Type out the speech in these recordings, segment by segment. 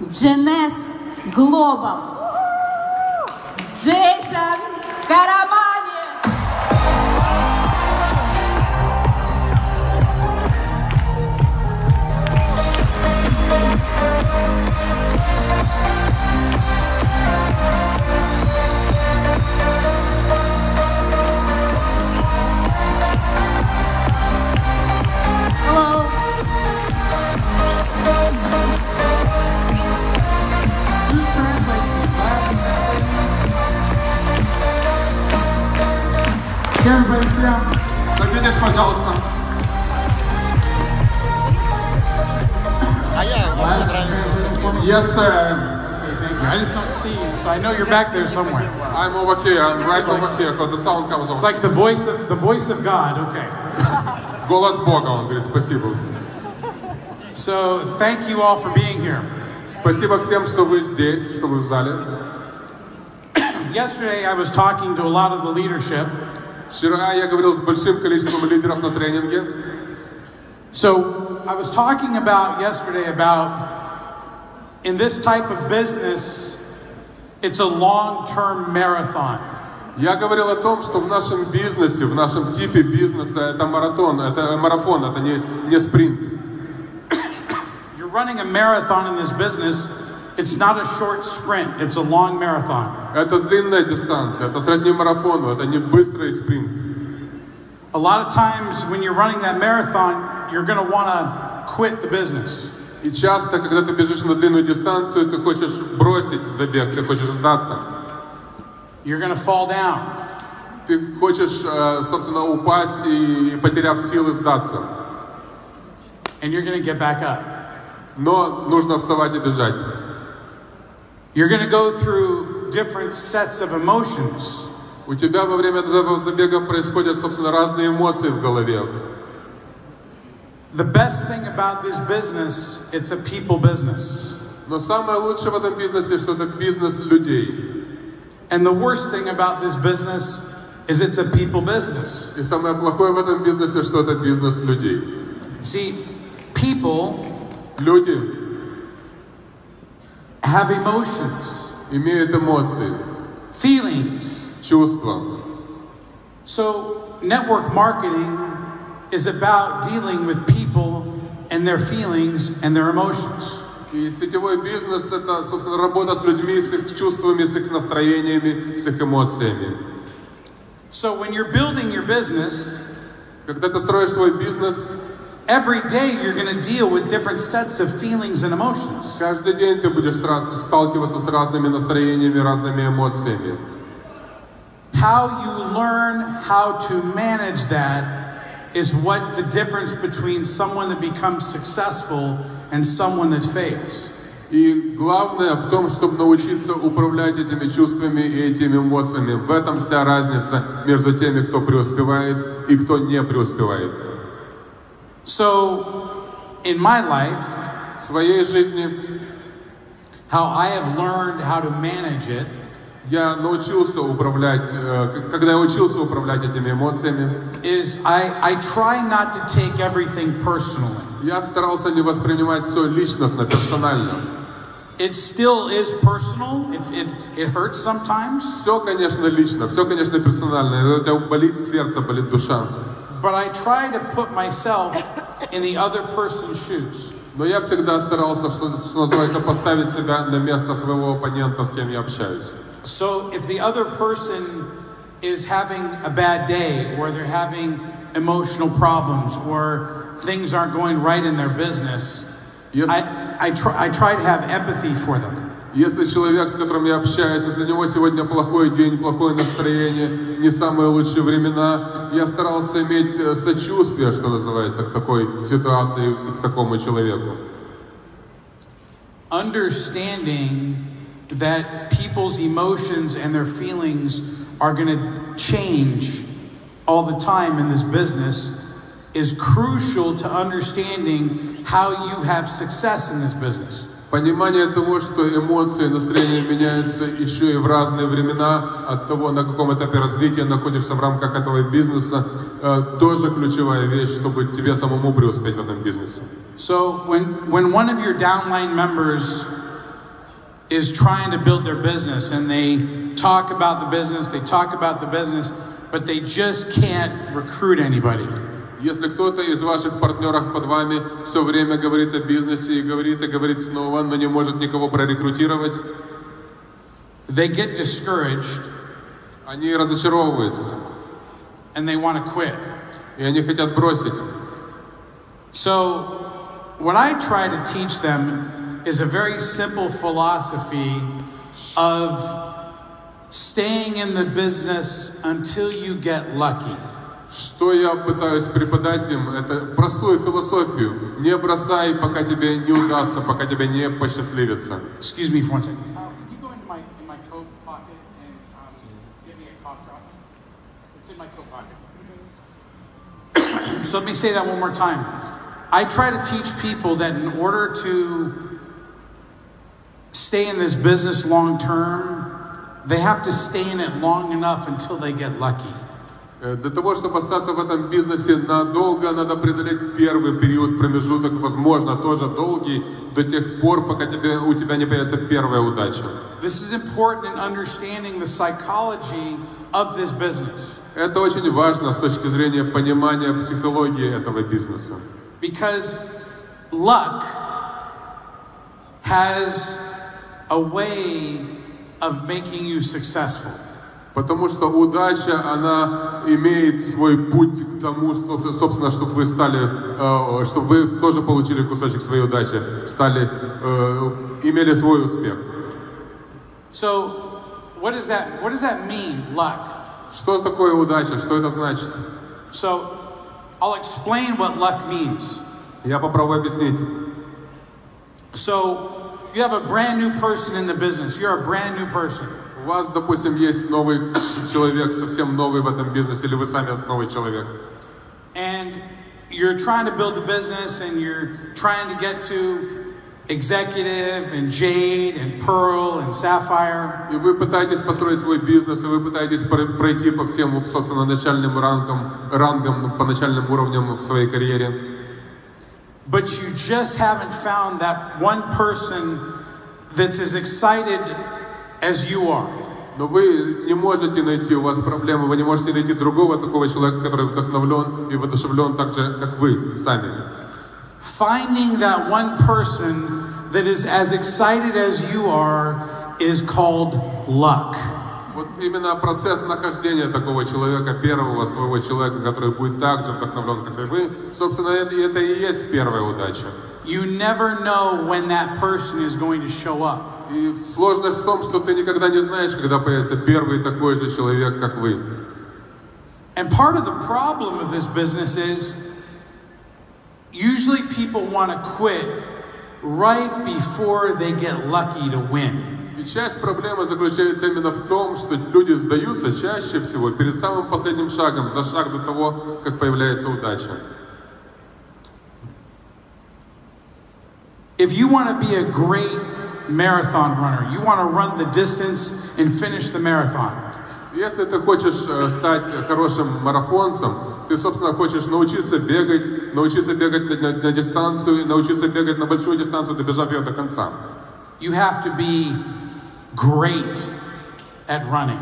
Jeunesseglobal. Караманис. Садитесь, пожалуйста. Yes, sir. I just don't see you, so I know you're back there somewhere. I'm over here, right over here, because the sound comes over. It's like the voice of God. Okay. Голос Бога, он говорит, спасибо. So thank you all for being here. Спасибо всем, что вы здесь, что вы в зале. Yesterday I was talking to a lot of the leadership. Вчера я говорил с большим количеством лидеров на тренинге. So I was talking about yesterday about in this type of business, it's a long-term marathon. Я говорил о том, что в нашем бизнесе, в нашем типе бизнеса это марафон, это не спринт. You're running a marathon in this business. It's not a short sprint, it's a long marathon. Это длинная дистанция, это сродни марафону, это не быстрый спринт. A lot of times when you're running that marathon, you're going to want to quit the business. И часто, когда ты бежишь на длинную дистанцию, ты хочешь бросить забег, ты хочешь сдаться. You're going to fall down. Ты хочешь, собственно, упасть и, потеряв силы, сдаться. And you're going to get back up. Но нужно вставать и бежать. You're going to go through different sets of emotions. У тебя во время этого забега происходят, собственно, разные эмоции в голове. The best thing about this business, it's a people business. Но самое лучшее в этом бизнесе, что это бизнес людей. And the worst thing about this business is it's a people business. И самое плохое в этом бизнесе, что это бизнес людей. See, people, люди, have emotions, имеют эмоции, feelings, чувства. So network marketing is about dealing with people and their feelings and their emotions. И сетевой бизнес — это, собственно, работа с людьми, с их чувствами, с их настроениями, с их эмоциями. So when you're building your business, когда ты строишь свой бизнес, every day you're going to deal with different sets of feelings and emotions. Каждый день ты будешь сталкиваться с разными настроениями, разными эмоциями. How you learn how to manage that is what the difference between someone that becomes successful and someone that fails. И главное в том, чтобы научиться управлять этими чувствами и этими эмоциями. В этом вся разница между теми, кто преуспевает и кто не преуспевает. So, in my life, в своей жизни, how I have learned how to manage it, я научился управлять, когда я учился управлять этими эмоциями, is I try not to take everything personally. Я старался не воспринимать все личностно, персонально. It still is personal. It hurts sometimes. Все, конечно, лично, все, конечно, персонально. У тебя болит сердце, болит душа. But I try to put myself in the other person's shoes. Но я всегда старался, что называется, поставить себя на место своего оппонента, с кем я общаюсь. So if the other person is having a bad day, or they're having emotional problems, or things aren't going right in their business, I try to have empathy for them. Если человек, с которым я общаюсь, если у него сегодня плохой день, плохое настроение, не самые лучшие времена, я старался иметь сочувствие, что называется, к такой ситуации и к такому человеку. Understanding that people's emotions and their feelings are going to change all the time in this business is crucial to understanding how you have success in this business. Понимание того, что эмоции, настроения меняются еще и в разные времена, от того, на каком этапе развития находишься в рамках этого бизнеса, тоже ключевая вещь, чтобы тебе самому преуспеть в этом бизнесе. So when one of your downline members is trying to build their business, and they talk about the business, but they just can't recruit anybody. Если кто-то из ваших партнеров под вами все время говорит о бизнесе и говорит снова, но не может никого прорекрутировать, they get discouraged, они разочаровываются, and they want to quit. и они хотят бросить. So what I try to teach them is a very simple philosophy of staying in the business until you get lucky. Что я пытаюсь преподать им, это простую философию. Не бросай, пока тебе не удастся, пока тебе не посчастливится. Excuse me for one second. Can you go into my coat pocket and give me a cough drop? It's in my coat pocket. So let me say that one more time. I try to teach people that in order to stay in this business long term, they have to stay in it long enough until they get lucky. Для того, чтобы остаться в этом бизнесе надолго, надо преодолеть первый период, промежуток, возможно, тоже долгий, до тех пор, пока у тебя не появится первая удача. This is important in understanding the psychology of this business. Это очень важно с точки зрения понимания психологии этого бизнеса. Because luck has a way of making you successful. Потому что удача, она имеет свой путь к тому, что, собственно, чтобы вы чтобы вы тоже получили кусочек своей удачи, имели свой успех. So, what does that mean, luck? Что такое удача? Что это значит? So, I'll explain what luck means. Я попробую объяснить. So, you have a brand new person in the business. You're a brand new person. У вас, допустим, есть новый человек, совсем новый в этом бизнесе, или вы сами новый человек. And you're trying to build a business, and you're trying to get to executive, and jade, and pearl, and sapphire. И вы пытаетесь построить свой бизнес, и вы пытаетесь пройти по всем, собственно, начальным рангам, по начальным уровням в своей карьере. But you just haven't found that one person that's as excited as you are. Но вы не можете найти, у вас проблемы, вы не можете найти другого такого человека, который вдохновлен и воодушевлен так же, как вы сами. Finding that one person that is as excited as you are is called luck. Вот именно процесс нахождения такого человека, первого своего человека, который будет так же вдохновлен, как и вы, собственно, это и есть первая удача. You never know when that person is going to show up. И сложность в том, что ты никогда не знаешь, когда появится первый такой же человек, как вы. And part of the problem of this business is usually people want to quit right before they get lucky to win. И часть проблемы заключается именно в том, что люди сдаются чаще всего перед самым последним шагом, за шаг до того, как появляется удача. If you want to be a great marathon runner, you want to run the distance and finish the marathon. Если ты хочешь стать хорошим марафонцем, ты, собственно, хочешь научиться бегать на дистанцию, научиться бегать на большую дистанцию, добежав ее до конца. You have to be great at running.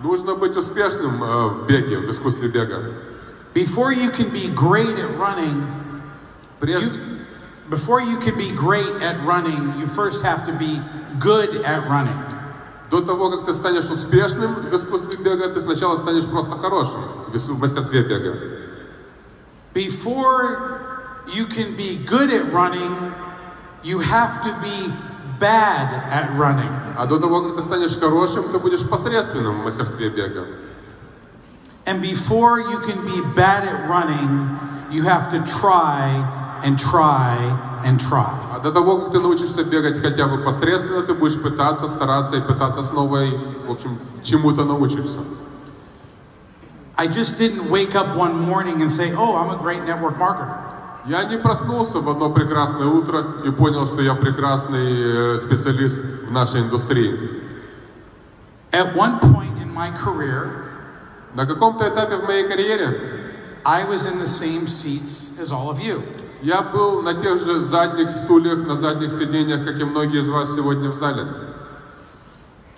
Нужно быть успешным в беге, в искусстве бега. Before you can be great at running, you first have to be good at running. До того, как ты станешь успешным в искусстве бега, ты сначала станешь просто хорошим в мастерстве бега. Before you can be good at running, you have to be bad at running. А до того, как ты станешь хорошим, ты будешь посредственным в мастерстве бега. And before you can be bad at running, you have to try and try and try. А до того, как ты научишься бегать хотя бы посредственно, ты будешь пытаться, стараться и пытаться снова, и, в общем, чему-то научишься. I just didn't wake up one morning and say, "Oh, I'm a great network marketer." Я не проснулся в одно прекрасное утро и понял, что я прекрасный специалист в нашей индустрии. At one point in my career, на каком-то этапе в моей карьере I was in the same seats as all of you. Я был на тех же задних стульях, на задних сиденьях, как и многие из вас сегодня в зале.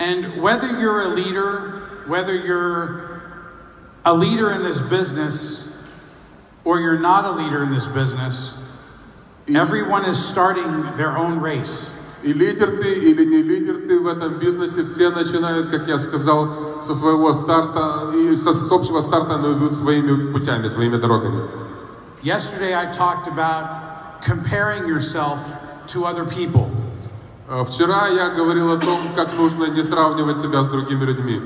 And whether you're a leader, whether you're a leader in this business, or you're not a leader in this business, everyone is starting their own race. И лидер ты или не лидер ты в этом бизнесе, все начинают, как я сказал, со своего старта, и с общего старта, но идут своими путями, своими дорогами. Yesterday I talked about comparing yourself to other people. Вчера я говорил о том, как нужно не сравнивать себя с другими людьми.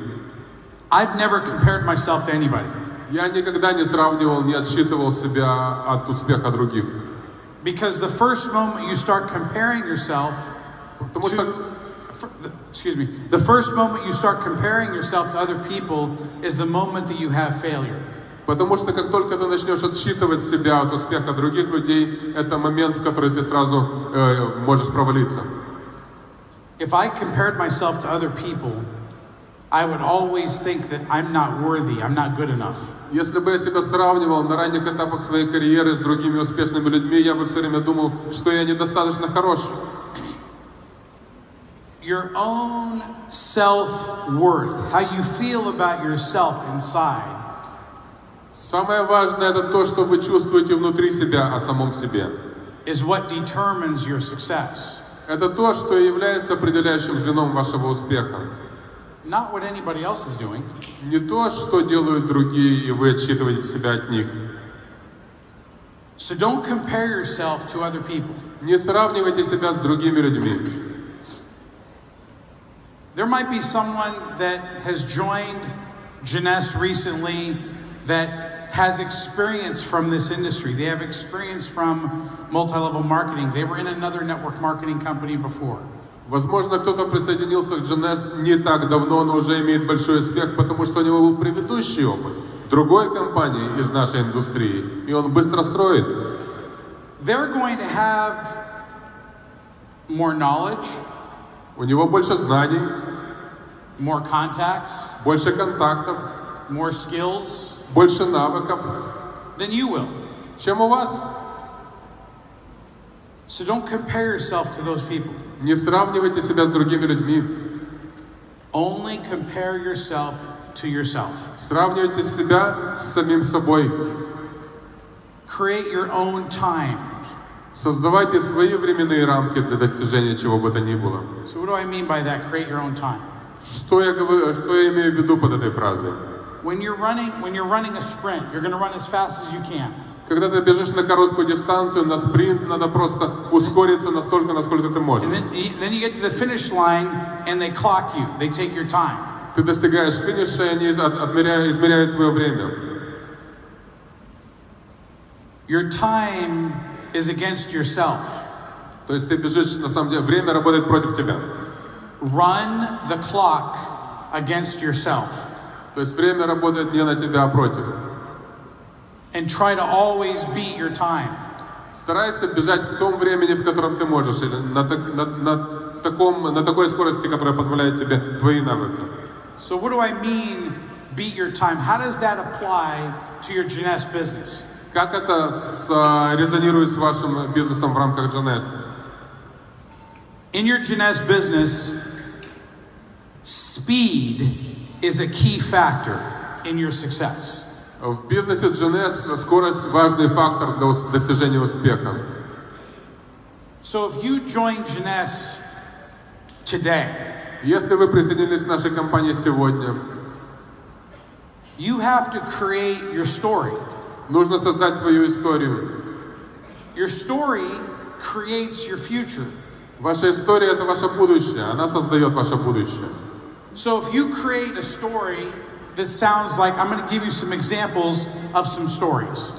I've never compared myself to anybody. Я никогда не сравнивал, не отсчитывал себя от успеха других. Because the first moment you start comparing yourself the first moment you start comparing yourself to other people is the moment that you have failure. Потому что как только ты начнешь отсчитывать себя от успеха других людей, это момент, в который ты сразу можешь провалиться. If I compared myself to other people, I would always think that I'm not worthy, I'm not good enough. Если бы я себя сравнивал на ранних этапах своей карьеры с другими успешными людьми, я бы все время думал, что я недостаточно хорош. Your own self-worth, how you feel about yourself inside. Самое важное это то, что вы чувствуете внутри себя о самом себе. Is what determines your success. Это то, что является определяющим звеном вашего успеха. Not what anybody else is doing. Не то, что делают другие, и вы отсчитываете себя от них. So don't compare yourself to other people. Не сравнивайте себя с другими людьми. There might be someone that has joined Jeunesse recently that has experience from this industry. They have experience from multi-level marketing. They were in another network marketing company before. Возможно, кто-то присоединился к Jeunesses не так давно, но уже имеет большой успех, потому что у него был предыдущий опыт в другой компании из нашей индустрии, и он быстро строит. They're going to have more knowledge. У него больше знаний, more contacts, больше контактов, more skills, больше навыков, than you will. чем у вас. So don't compare yourself to those people. Не сравнивайте себя с другими людьми. Only compare yourself to yourself. Сравнивайте себя с самим собой. Create your own time. Создавайте свои временные рамки для достижения чего бы то ни было. So what do I mean by that? Create your own time. Что я имею в виду под этой фразой? When you're running a sprint, you're going to run as fast as you can. Когда ты бежишь на короткую дистанцию, на спринт, надо просто ускориться настолько, насколько ты можешь. And then you get to the finish line, and they clock you. They take your time. Ты достигаешь финиша, и они измеряют твое время. Your time is against yourself. То есть ты бежишь, на самом деле, время работает против тебя. Run the clock against yourself. То есть время работает не на тебя, а против. And try to always beat your time. Старайся бежать в том времени, в котором ты можешь, или на такой скорости, которая позволяет тебе твои навыки. So what do I mean, beat your time? How does that apply to your Jeunesse business? Как это резонирует с вашим бизнесом в рамках Jeunesses? In your Jeunesse business, speed is a key factor in your success. В бизнесе Jeunesses скорость важный фактор для достижения успеха. So if you join Jeunesse today, если вы присоединились к нашей компании сегодня, you have to create your story. Нужно создать свою историю. Your story creates your future. Ваша история это ваше будущее, она создает ваше будущее. So if you create a story that sounds like, I'm going to give you some examples of some stories.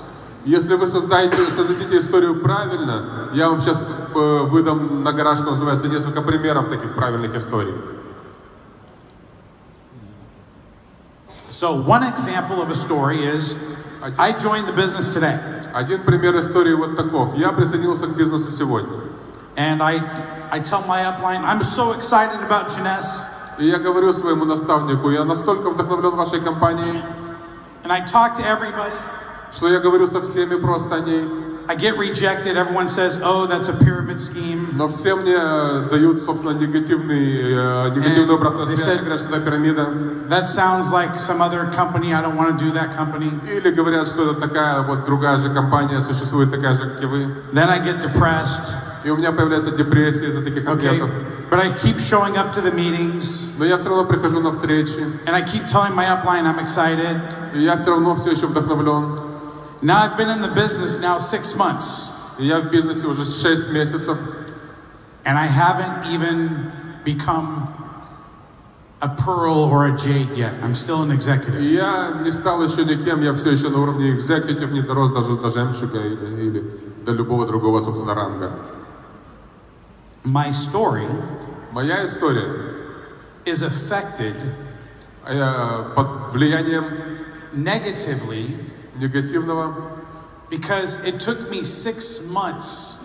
Если вы создадите историю правильно, я вам сейчас выдам на гора, что называется, несколько примеров таких правильных историй. So one example of a story is, I joined the business today. Один пример истории вот таков. Я присоединился к бизнесу сегодня. And I tell my upline, I'm so excited about Jeunesse. И я говорю своему наставнику, я настолько вдохновлен вашей компанией, and I talk to everybody, что я говорю со всеми просто о ней. I get rejected. Everyone says, "Oh, that's a pyramid scheme." Но все мне дают, собственно, негативную обратную связь, говорят, что это пирамида. That sounds like some other company. I don't want to do that company. Или говорят, что это такая вот другая же компания, существует такая же, как и вы. Then I get depressed. И у меня появляется депрессия из-за таких ответов. But I keep showing up to the meetings. Но я все равно прихожу на встречи. And I keep telling my upline I'm excited. И я все равно все еще вдохновлен. Now I've been in the business now 6 months. И я в бизнесе уже 6 месяцев. And I haven't even become a pearl or a jade yet. I'm still an executive. И я не стал еще никем, я все еще на уровне executive, не дорос даже до жемчуга или до любого другого, собственно, ранга. My story Моя история is affected под влиянием negatively негативного me 6 months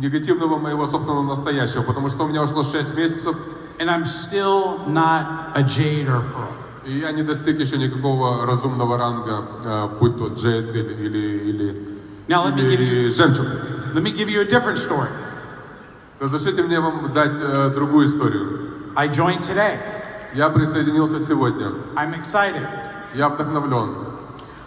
негативного моего собственного настоящего, потому что у меня ушло 6 месяцев, and I'm still not a jade or a pearl. и я не достиг еще никакого разумного ранга, будь то джейд или жемчуг. Let me give you a different story. Разрешите мне вам дать другую историю. I joined today. Я присоединился сегодня. I'm excited. Я вдохновлен.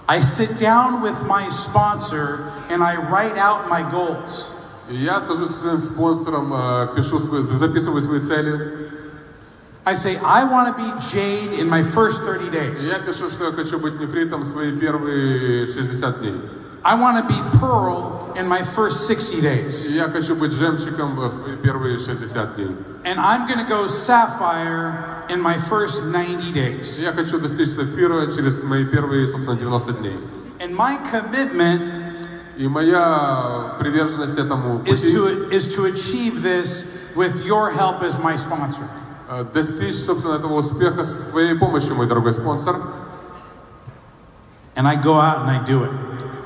I sit down with my sponsor and I write out my goals. И я сажусь со своим спонсором, записываю свои цели. I say, I want to be jade in my first 30 days. И я пишу, что я хочу быть нефритом свои первые 60 дней. I want to be pearl in my first 60 days. И я хочу быть жемчугом в свои первые 60 дней. And I'm going to go sapphire in my first 90 days. И я хочу достичь сапфира через мои первые, собственно, 90 дней. And my commitment И моя приверженность этому пути is to achieve this with your help as my sponsor. Достичь, собственно, этого успеха с твоей помощью, мой дорогой спонсор. And I go out and I do it.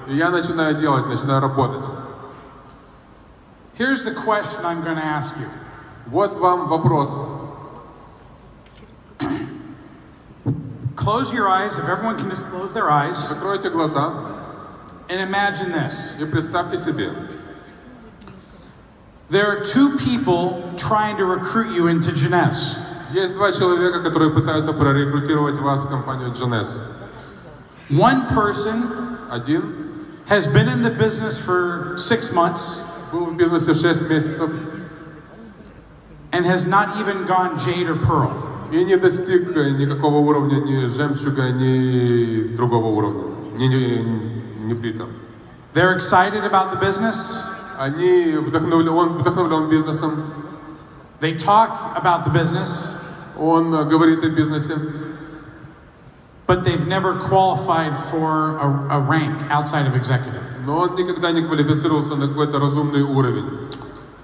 И я начинаю делать, начинаю работать. Here's the question I'm going to ask you. Вот вам вопрос. Close your eyes, if everyone can just close their eyes. Закройте глаза. And imagine this. И представьте себе. There are 2 people trying to recruit you into Jeunesse. Есть 2 человека, которые пытаются прорекрутировать вас в компанию Jeunesse. One person Один has been in the business for 6 months был в бизнесе 6 месяцев and has not even gone jade or pearl. и не достиг никакого уровня, ни жемчуга, ни другого уровня, ни нефрита. They're excited about the business. Он вдохновлен бизнесом. They talk about the business. Он говорит о бизнесе. But they've never qualified for a rank outside of executive. Но он никогда не квалифицировался на какой-то разумный уровень.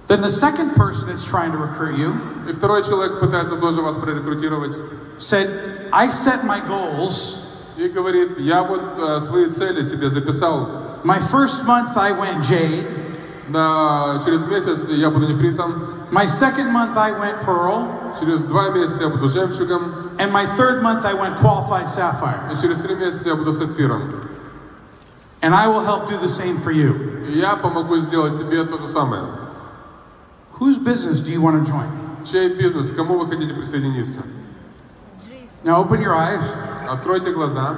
Then the second person that's trying to recruit you И второй человек пытается тоже вас прорекрутировать. said, I set my goals. И говорит, я вот свои цели себе записал. My first month I went jade. Через месяц я буду нефритом. My second month I went pearl. Через 2 месяца я буду жемчугом. And my third month I went qualified sapphire. И через 3 месяца я буду сапфиром. And I will help do the same for you. И я помогу сделать тебе то же самое. Whose business do you want to join? Чей бизнес? К кому вы хотите присоединиться? Now open your eyes Откройте глаза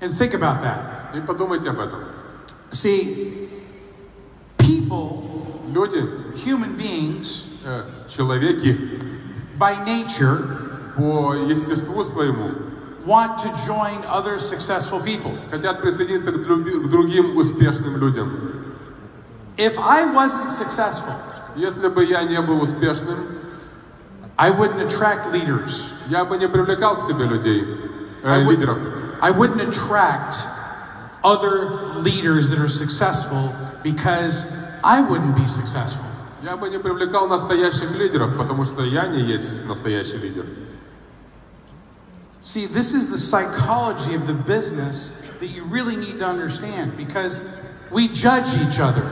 and think about that. и подумайте об этом. See, people, Люди, human beings, человеки by nature, по естеству своему want to join other successful people. хотят присоединиться к другим успешным людям. If I wasn't successful, Если бы я не был успешным, I wouldn't attract leaders. я бы не привлекал к себе людей, лидеров. I wouldn't attract other leaders that are successful because I wouldn't be successful. Я бы не привлекал настоящих лидеров, потому что я не есть настоящий лидер. See, this is the psychology of the business that you really need to understand because we judge each other.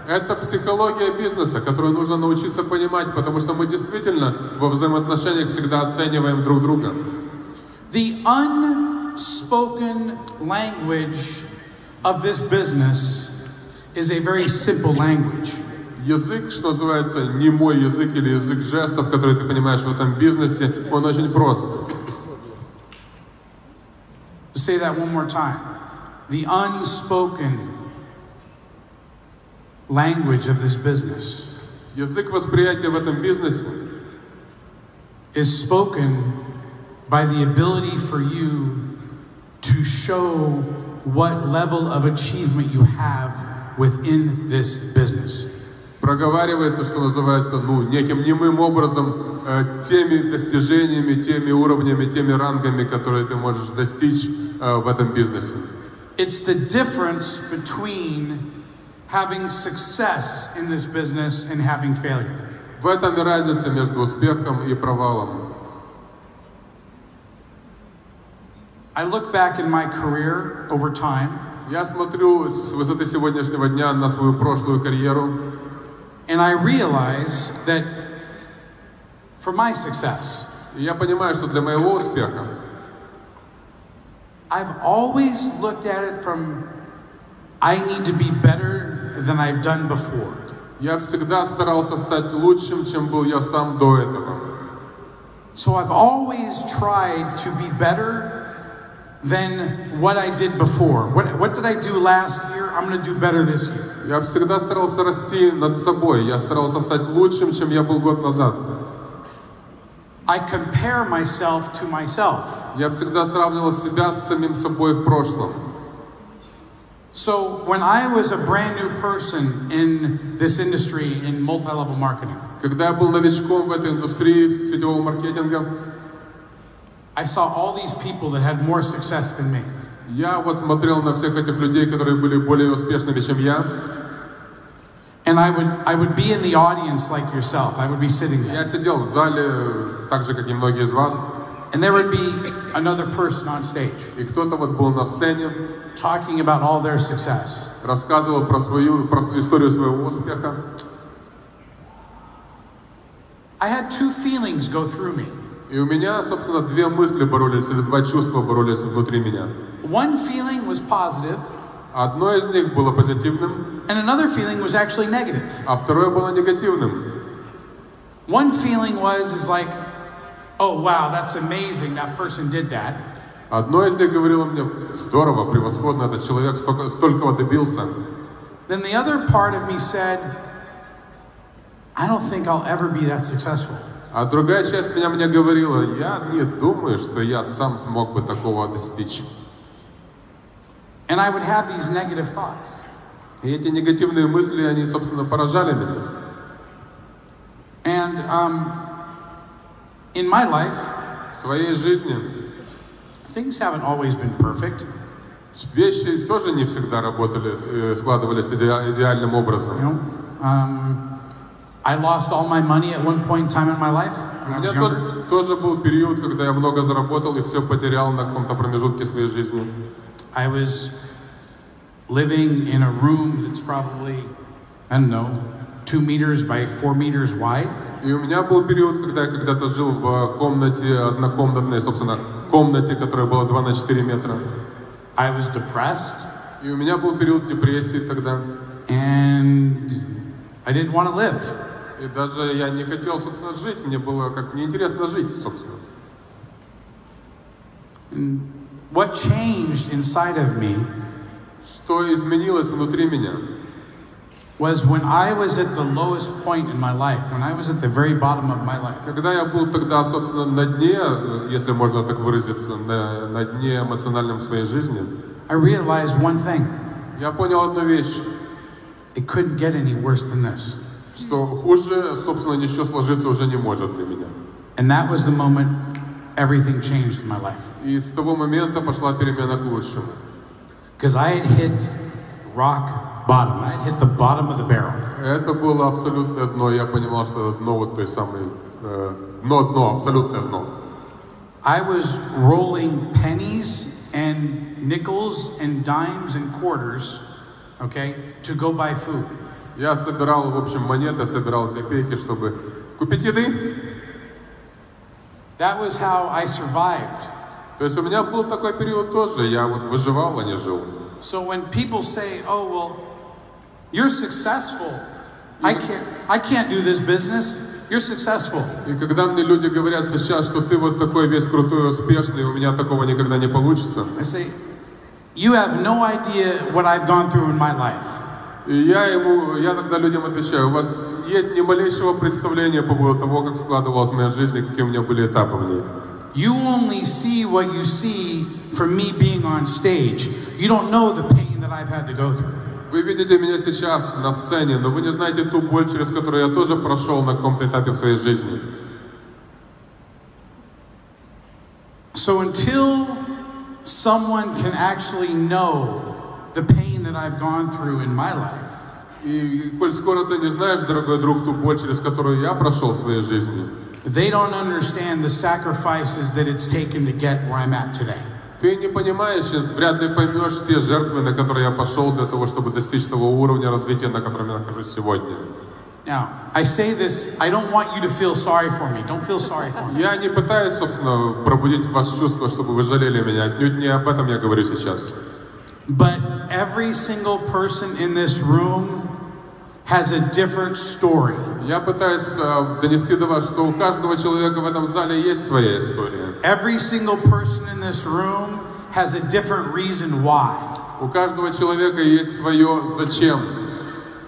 Это психология бизнеса, которую нужно научиться понимать, потому что мы действительно во взаимоотношениях всегда оцениваем друг друга. The unspoken language of this business is a very simple language. Язык, что называется, немой язык или язык жестов, который ты понимаешь в этом бизнесе, он очень прост. Say that one more time. The unspoken language of this business Язык восприятия в этом бизнесе is spoken by the ability for you to show what level of achievement you have within this business. проговаривается, что называется, неким немым образом теми достижениями, теми уровнями, теми рангами, которые ты можешь достичь в этом бизнесе. It's the difference between having success in this business and having failure. В этом и разница между успехом и провалом. I look back in my career over time. Я смотрю с высоты сегодняшнего дня на свою прошлую карьеру. And I realize that for my success, И я понимаю, что для моего успеха I've always looked at it from I need to be better than I've done before. я всегда старался стать лучшим, чем был я сам до этого. So I've always tried to be better than what I did before. What did I do last year? I'm going to do better this year. Я всегда старался расти над собой. Я старался стать лучшим, чем я был год назад. I compare myself to myself. Я всегда сравнивал себя с самим собой в прошлом. So when I was a brand new person in this industry in multi-level marketing, Когда я был новичком в этой индустрии сетевого маркетинга, I saw all these people that had more success than me. я вот смотрел на всех этих людей, которые были более успешными, чем я. And I would be in the audience like yourself. I would be sitting there. Я сидел в зале, так же, как и многие из вас. And there would be another person on stage И кто-то вот был на сцене, talking about all their success. рассказывал про историю своего успеха. I had two feelings go through me. И у меня, собственно, две мысли боролись, или два чувства боролись внутри меня. One feeling was positive, Одно из них было позитивным, and another feeling was actually negative. а второе было негативным. One feeling was like, oh wow, that's amazing, that person did that. Одно из них говорило мне: здорово, превосходно, этот человек столького добился. Then the other part of me said, I don't think I'll ever be that successful. А другая часть меня мне говорила: я не думаю, что я сам смог бы такого достичь. And I would have these negative thoughts. И эти негативные мысли, они, собственно, поражали меня. And in my life, В своей жизни things haven't always been perfect. вещи тоже не всегда работали, складывались идеальным образом. You know, I lost all my money at one point in time in my life. У меня тоже был период, когда я много заработал и все потерял на каком-то промежутке своей жизни. I was living in a room that's probably, I don't know, 2 meters by 4 meters wide. И у меня был период, когда я когда-то жил в комнате, однокомнатной, собственно, комнате, которая была 2 на 4 метра. I was depressed. И у меня был период депрессии тогда. And I didn't want to live. И даже я не хотел, собственно, жить. Мне было как неинтересно жить, собственно. And what changed inside of me Что изменилось внутри меня? was when I was at the lowest point in my life, when I was at the very bottom of my life. Когда я был тогда, собственно, на дне, если можно так выразиться, на дне эмоциональном своей жизни, I realized one thing. я понял одну вещь, It couldn't get any worse than this. что хуже, собственно, ничего сложиться уже не может для меня. And that was the moment everything changed in my life. И с того момента пошла перемена к лучшему. Because I had hit rock bottom. I had hit the bottom of the barrel. Это было абсолютное дно. Я понимал, что это дно вот той самой... дно, абсолютное дно. I was rolling pennies and nickels and dimes and quarters, okay, to go buy food. Я собирал, в общем, монеты, собирал копейки, чтобы купить еды. That was how I survived. То есть у меня был такой период тоже. Я вот выживал, а не жил. So when people say, "Oh well, you're successful," I can't do this business. You're successful. И когда мне люди говорят сейчас, что ты вот такой весь крутой, успешный, у меня такого никогда не получится. I say, you have no idea what I've gone through in my life. И я тогда людям отвечаю, у вас нет ни малейшего представления по поводу того, как складывалась моя жизнь и какие у меня были этапы в ней. You only see what you see from me being on stage. You don't know the pain that I've had to go through. Вы видите меня сейчас на сцене, но вы не знаете ту боль, через которую я тоже прошел на каком-то этапе в своей жизни. So until someone can actually know the pain that I've gone through in my life, И коль скоро ты не знаешь, дорогой друг, ту боль, через которую я прошел в своей жизни, they don't understand the sacrifices that it's taken to get where I'm at today. ты не понимаешь, вряд ли поймешь те жертвы, на которые я пошел для того, чтобы достичь того уровня развития, на котором я нахожусь сегодня. Now, I say this, I don't want you to feel sorry for me. Don't feel sorry for me. Я не пытаюсь, собственно, пробудить в вас чувство, чтобы вы жалели меня. Отнюдь не об этом я говорю сейчас. But every single person in this room has a different story. Я пытаюсь донести до вас, что у каждого человека в этом зале есть своя история. Every single person in this room has a different reason why. У каждого человека есть свое зачем.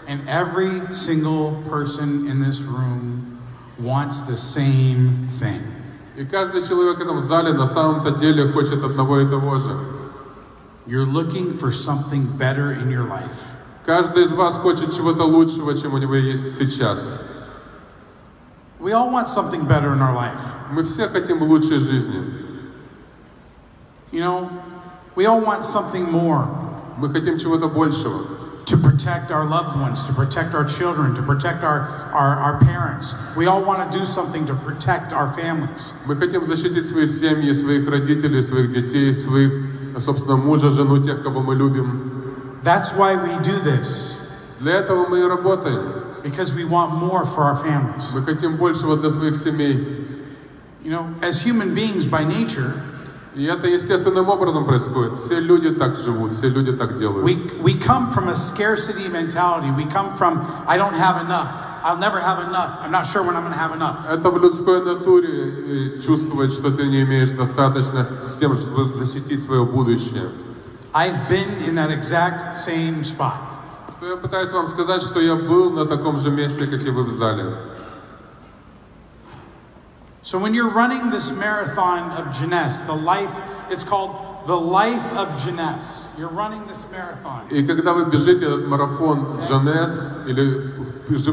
And every single person in this room wants the same thing. И каждый человек в этом зале на самом-то деле хочет одного и того же. You're looking for something better in your life. Каждый из вас хочет чего-то лучшего, чем у него есть сейчас. We all want something better in our life. Мы все хотим лучшей жизни. You know, we all want something more. Мы хотим чего-то большего. To protect our loved ones, to protect our children, to protect our parents. We all want to do something to protect our families. Мы хотим защитить свои семьи, своих родителей, своих детей, своих, собственно, мужа, жену, тех, кого мы любим. That's why we do this. Для этого мы и работаем. Because we want more for our families. Мы хотим большего для своих семей. You know, as human beings by nature, И это естественным образом происходит. Все люди так живут, все люди так делают. we come from a scarcity mentality. We come from, I don't have enough. I'll never have enough. I'm not sure when I'm going to have enough. Это в людской натуре чувствовать, что ты не имеешь достаточно с тем, чтобы защитить свое будущее. I've been in that exact same spot. Что я пытаюсь вам сказать, что я был на таком же месте, как и вы в зале. So when you're running this marathon of Jeunesse, it's called the life of Jeunesse. You're running this marathon. И когда вы бежите этот марафон Jeunesse, или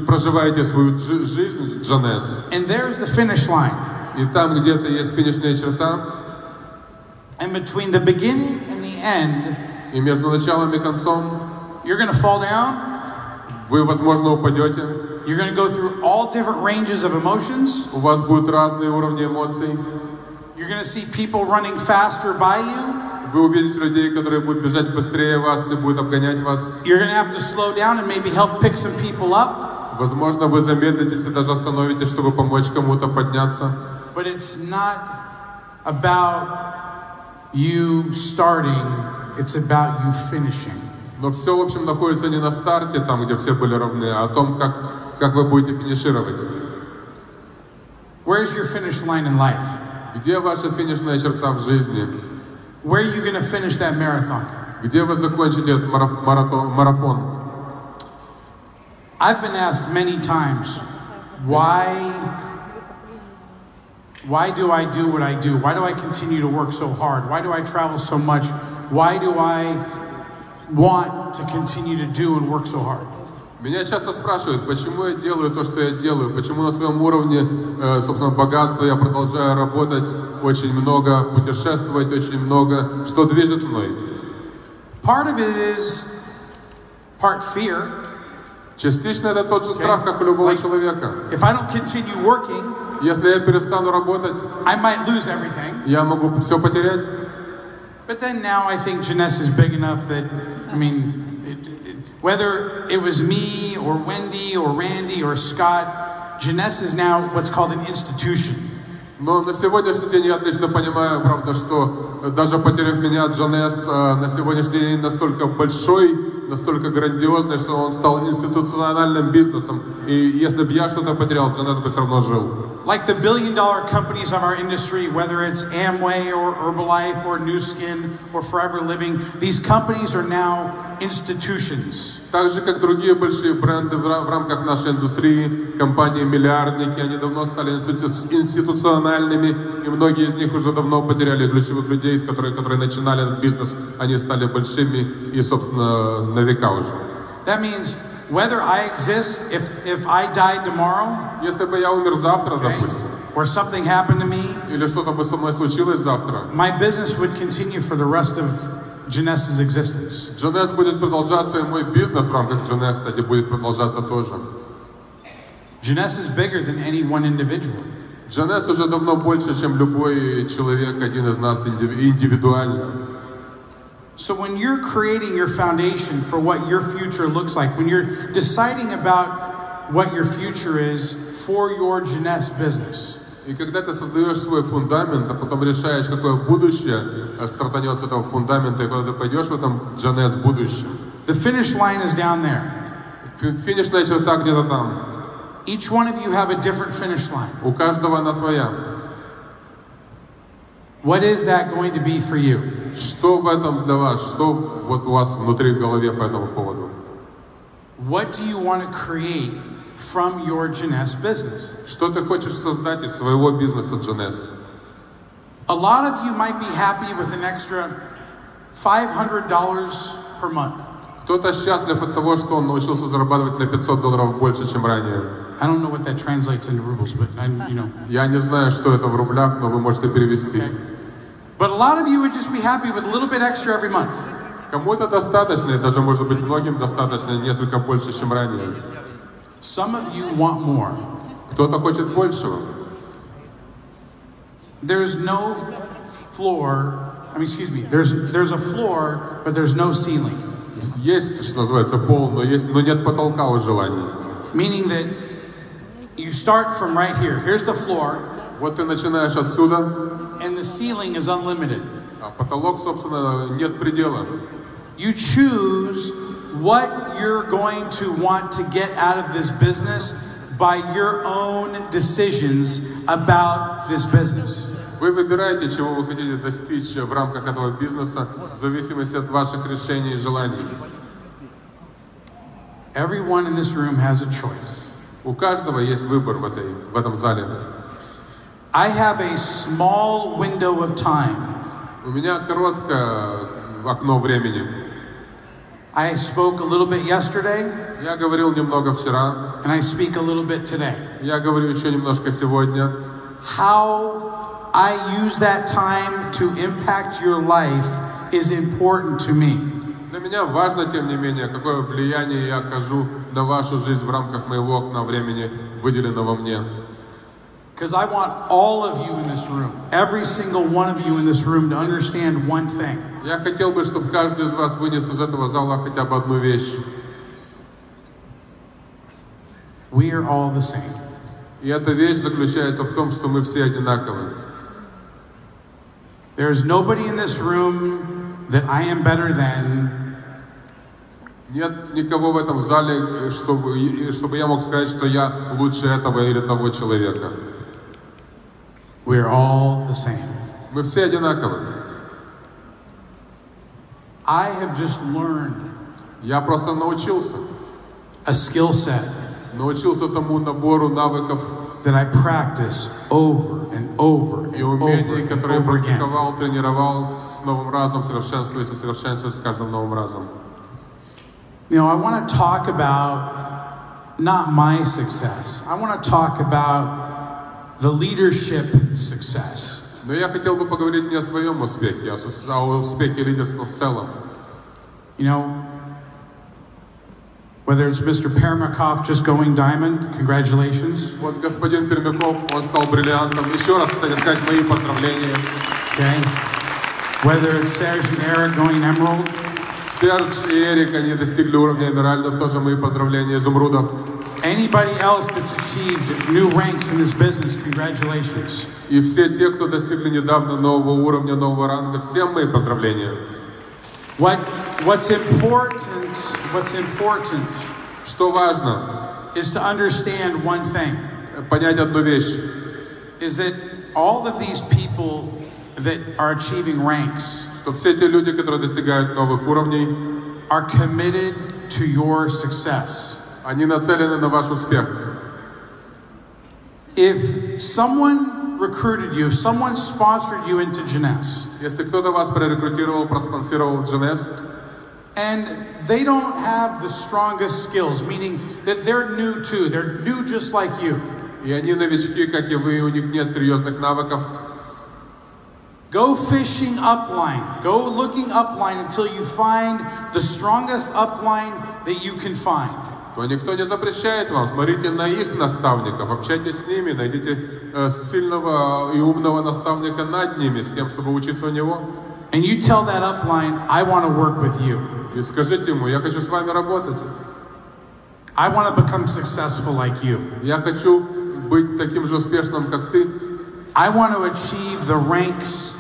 проживаете свою жизнь Jeunesse, And there's the finish line. и там где-то есть финишная черта, And between the beginning and the end, и между началом и концом you're going to fall down. вы, возможно, упадете. You're going to go through all different ranges of emotions. У вас будут разные уровни эмоций. You're going to see people running faster by you. Вы увидите людей, которые будут бежать быстрее вас и будут обгонять вас. You're going to have to slow down and maybe help pick some people up. Возможно, вы замедлитесь и даже остановитесь, чтобы помочь кому-то подняться. But it's not about you starting, it's about you finishing. Но все, в общем, находится не на старте, там, где все были равны, а о том, как вы будете финишировать. Where's your finish line in life? Где ваша финишная черта в жизни? Where are you going to finish that marathon? Где вы закончите этот марафон? I've been asked many times, why do I do what I do? Why do I continue to work so hard? Why do I travel so much? Why do I want to continue to do and work so hard? Меня часто спрашивают, почему я делаю то, что я делаю, почему на своем уровне, собственно, богатства я продолжаю работать очень много, путешествовать очень много, что движет мной. Part of it is part fear. Частично это тот же страх, как у любого человека. If I don't continue working, Если я перестану работать, I might lose everything. я могу все потерять. But then now I think Jeunesse is big enough that, I mean, whether it was me or Wendy or Randy or Scott, Jeunesse is now what's called an institution. Но на сегодняшний день я отлично понимаю, правда, что даже потеряв меня, Джонесс на сегодняшний день настолько большой, настолько грандиозный, что он стал институциональным бизнесом. И если бы я что-то потерял, Джонесс бы все равно жил. Like the billion-dollar companies of our industry, whether it's Amway or Herbalife or Nu Skin or Forever Living, these companies are now institutions. Так же, как другие большие бренды в рамках нашей индустрии, компании-миллиардники, они давно стали институциональными, и многие из них уже давно потеряли ключевых людей, которые начинали этот бизнес, они стали большими и, собственно, на века уже. That means whether I exist, if I died tomorrow, если бы я умер завтра, допустим, or something happened to me, или что-то бы со мной случилось завтра, my business would continue for the rest of Jeunesse's existence. Джонесс будет продолжаться, и мой бизнес в рамках Джонесс, кстати, будет продолжаться тоже. Jeunesse is bigger than any one individual. Джонесс уже давно больше, чем любой человек, один из нас индивидуально. So when you're creating your foundation for what your future looks like, when you're deciding about what your future is for your Jeunesse business, и когда ты создаешь свой фундамент, а потом решаешь, какое будущее стартанет с этого фундамента, и куда ты пойдешь в этом Джонесс будущем. The finish line is down there. Финишная черта где-то там. Each one of you have a different finish line. У каждого она своя. What is that going to be for you? Что в этом для вас? Что вот у вас внутри в голове по этому поводу? What do you want to create from your Jeunesse business? Что ты хочешь создать из своего бизнеса Джонесс? A lot of you might be happy with an extra $500 per month. Кто-то счастлив от того, что он научился зарабатывать на $500 больше, чем ранее. I don't know what that translates into rubles, but you know. Я не знаю, что это в рублях, но вы можете перевести. Okay. But a lot of you would just be happy with a little bit extra every month. Кому-то достаточно, и даже, может быть, многим достаточно, несколько больше, чем ранее. Some of you want more. Кто-то хочет большего. There's no floor, there's a floor, but there's no ceiling. Есть, что называется, пол, но нет потолка у желаний. Meaning that you start from right here. Here's the floor. Вот ты начинаешь отсюда. And the ceiling is unlimited. А потолок, собственно, нет предела. You choose what you're going to want to get out of this business by your own decisions about this business. Вы выбираете, чего вы хотите достичь в рамках этого бизнеса, в зависимости от ваших решений и желаний. Everyone in this room has a choice. У каждого есть выбор в этом зале. I have a small window of time. У меня короткое окно времени. I spoke a little bit yesterday. Я говорил немного вчера. And I speak a little bit today. Я говорю еще немножко сегодня. How I use that time to impact your life is important to me. Для меня важно, тем не менее, какое влияние я окажу на вашу жизнь в рамках моего окна времени, выделенного мне. Because I want all of you in this room, every single one of you in this room, to understand one thing. Я хотел бы, чтобы каждый из вас вынес из этого зала хотя бы одну вещь. We are all the same. И эта вещь заключается в том, что мы все одинаковы. There is nobody in this room that I am better than. Нет никого в этом зале, чтобы я мог сказать, что я лучше этого или того человека. We are all the same. Мы все одинаковы. I have just learned Я просто научился. a skill set Научился тому набору навыков that I practice over and over and и over умений, and которые over again. практиковал, тренировал с новым разом, совершенствуясь и совершенствуясь с каждым новым разом. You know, I want to talk about not my success. I want to talk about the leadership success. Но я хотел бы поговорить не о своем успехе, а о успехе лидерства в целом. You know, whether it's Mr. Permakov just going diamond, congratulations. Вот господин Пермяков, он стал бриллиантом. Еще раз, кстати, сказать мои поздравления. Okay. Whether it's Serge and Eric going emerald. Серж и Эрик, они достигли уровня эмеральдов, тоже мои поздравления, изумрудов. Anybody else that's achieved new ranks in this business, congratulations. И все те, кто достигли недавно нового уровня, нового ранга, всем мои поздравления. What's important, Что важно, is to understand one thing. понять одну вещь. Is that all of these people that are achieving ranks Что все те люди, которые достигают новых уровней, are committed to your success. они нацелены на ваш успех. If someone recruited you, if someone sponsored you into Jeunesse, Если кто-то вас прорекрутировал, проспонсировал Jeunesse, and they don't have the strongest skills, meaning that they're new too, they're new just like you. и они новички, как и вы, у них нет серьезных навыков, Go fishing upline. Go looking upline until you find the strongest upline that you can find. то никто не запрещает вам. Смотрите на их наставников, общайтесь с ними, найдите сильного и умного наставника над ними, с тем, чтобы учиться у него. And you tell that upline, I want to work with you. И скажите ему, я хочу с вами работать. I want to become successful like you. Я хочу быть таким же успешным, как ты. I want to achieve the ranks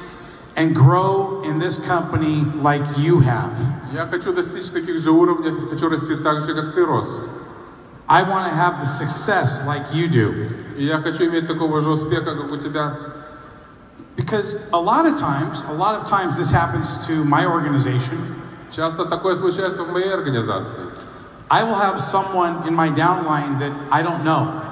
and grow in this company like you have. Я хочу достичь таких же уровней, хочу расти так же, как ты рос. I want to have the success like you do. И я хочу иметь такого же успеха, как у тебя. Because a lot of times this happens to my organization. Часто такое случается в моей организации. I will have someone in my downline that I don't know.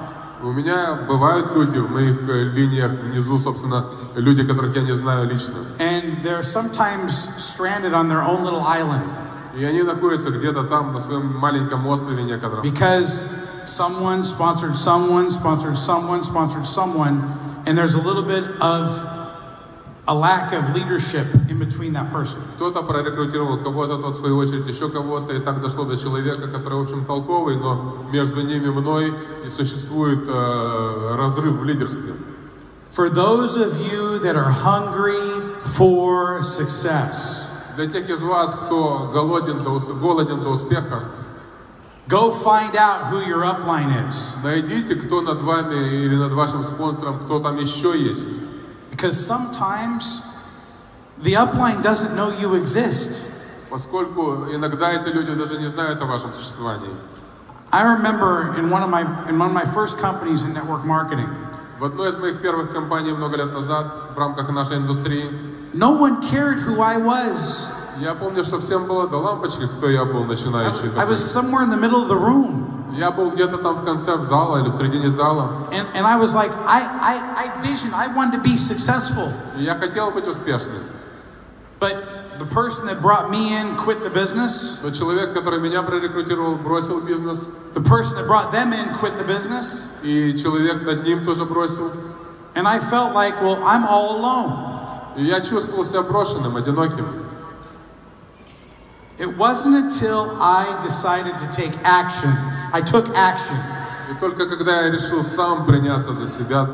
У меня бывают люди в моих линиях внизу, собственно, люди, которых я не знаю лично. And they're sometimes stranded on their own little island. И они находятся где-то там, на своем маленьком острове некотором. Because someone sponsored someone, sponsored someone, sponsored someone, and there's a little bit of a lack of leadership in between that person. Кто-то прорекрутировал кого-то, тот в свою очередь еще кого-то, и так дошло до человека, который, в общем, толковый, но между ними мной и существует разрыв в лидерстве. For those of you that are hungry for success, Для тех из вас, кто голоден до успеха, go find out who your upline is. найдите, кто над вами или над вашим спонсором, кто там еще есть. Because sometimes the upline doesn't know you exist. Поскольку иногда эти люди даже не знают о вашем существовании. I remember in one of my first companies in network marketing. В одной из моих первых компаний много лет назад, в рамках нашей индустрии, No one cared who I was. я помню, что всем было до лампочки, кто я был начинающий. I was somewhere in the middle of the room. Я был где-то там в конце зала или в середине зала. And I was like, I visioned, I wanted to be successful. И я хотел быть успешным. But the person that brought me in quit the business. Но человек, который меня прорекрутировал, бросил бизнес. The person that brought them in quit the business. И человек над ним тоже бросил. And I felt like, well, I'm all alone. И я чувствовал себя брошенным, одиноким. It wasn't until I decided to take action. I took action. И только когда я решил сам приняться за себя,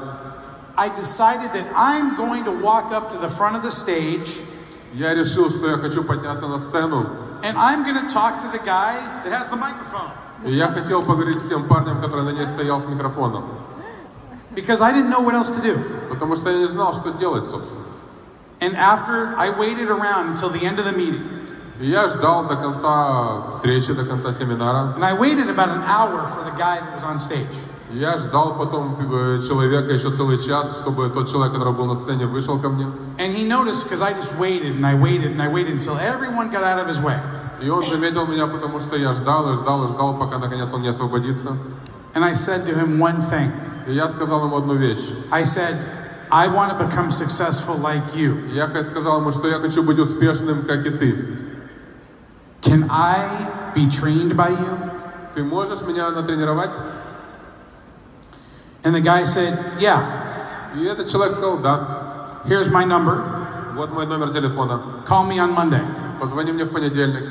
I decided that I'm going to walk up to the front of the stage. я решил, что я хочу подняться на сцену. And I'm going to talk to the guy that has the microphone. И я хотел поговорить с тем парнем, который на ней стоял с микрофоном. Because I didn't know what else to do. Потому что я не знал, что делать, собственно. And after I waited around until the end of the meeting. И я ждал до конца встречи, до конца семинара. And I waited about an hour for the guy that was on stage. И я ждал потом человека еще целый час, чтобы тот человек, который был на сцене, вышел ко мне. And he noticed because I just waited and I waited and I waited until everyone got out of his way. И он заметил меня, потому что я ждал и ждал и ждал, пока наконец он не освободится. And I said to him one thing. И я сказал ему одну вещь. I said, I want to become successful like you. Я сказал ему, что я хочу быть успешным, как и ты. Can I be trained by you? Ты можешь меня натренировать? And the guy said, yeah. И этот человек сказал, да. Here's my number. Вот мой номер телефона. Call me on Monday. Позвони мне в понедельник.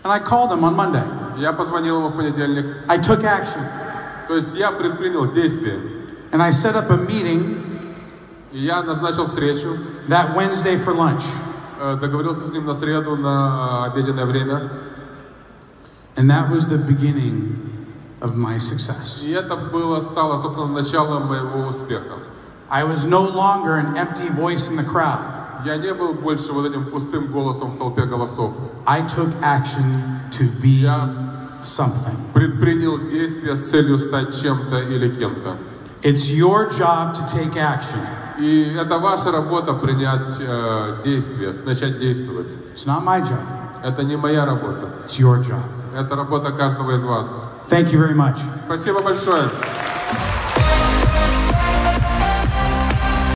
And I called him on Monday. Я позвонил ему в понедельник. I took action. То есть я предпринял действие. And I set up a meeting. И я назначил встречу. That Wednesday for lunch. Договорился с ним на среду на обеденное время. And that was the beginning of my success. И это стало, собственно, началом моего успеха. I was no longer an empty voice in the crowd. Я не был больше вот этим пустым голосом в толпе голосов. I took action to be something. Предпринял действия с целью стать чем-то или кем-то. It's your job to take action. И это ваша работа принять действия, начать действовать. It's not my job. Это не моя работа. It's your job. Это работа каждого из вас. Thank you very much. Спасибо большое.